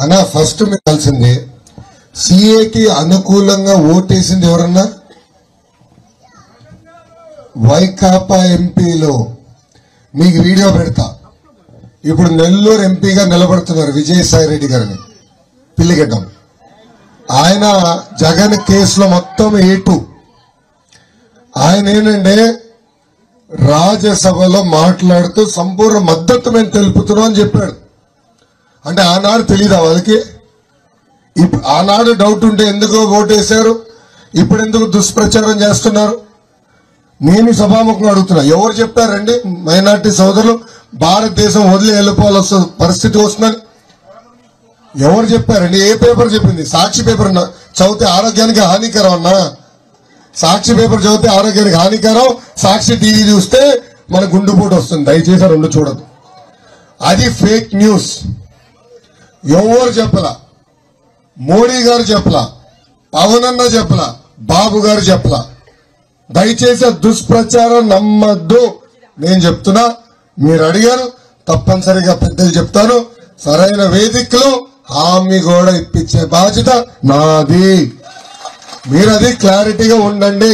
అన్నా ఫస్ట్ మీకు తెలిసింది సిఏకి అనుకూలంగా ఓటేసింది ఎవరన్నా? వైకాపా ఎంపీలో. మీకు వీడియో పెడతా. ఇప్పుడు నెల్లూరు ఎంపీగా నిలబడుతున్నారు విజయసాయి రెడ్డి గారిని, పిల్లిగడ్డం. ఆయన జగన్ కేసులో మొత్తం ఏటు. ఆయన ఏంటంటే రాజ్యసభలో మాట్లాడుతూ సంపూర్ణ మద్దతు మేము తెలుపుతున్నాం అని చెప్పాడు. అంటే ఆనాడు తెలీదా వాళ్ళకి? ఆనాడు డౌట్ ఉంటే ఎందుకు ఓటేశారు, ఇప్పుడు ఎందుకు దుష్ప్రచారం చేస్తున్నారు? నేను సభాముఖంగా అడుగుతున్నా, ఎవరు చెప్పారండి మైనార్టీ సోదరులు భారతదేశం వదిలి వెళ్ళిపోవాల్సిన పరిస్థితి వస్తుందని? ఎవరు చెప్పారండి? ఏ పేపర్ చెప్పింది? సాక్షి పేపర్ చదివితే ఆరోగ్యానికి హానికరం అన్నా. సాక్షి పేపర్ చదివితే ఆరోగ్యానికి హానికరం, సాక్షి టీవీ చూస్తే మన గుండెపోటు వస్తుంది. దయచేసి రెండు చూడదు. అది ఫేక్ న్యూస్. ఎవరు చెప్పలా, మోడీ గారు చెప్పలా, పవన్ అన్న చెప్పలా, బాబు గారు చెప్పలా. దయచేసి దుష్ప్రచారం నమ్మద్దు. నేను చెప్తున్నా, మీరు అడిగారు, తప్పనిసరిగా పెద్దలు చెప్తాను. సరైన వేదికలో హామీ కూడా ఇప్పించే బాధ్యత నాది. మీరు అది క్లారిటీగా ఉండండి.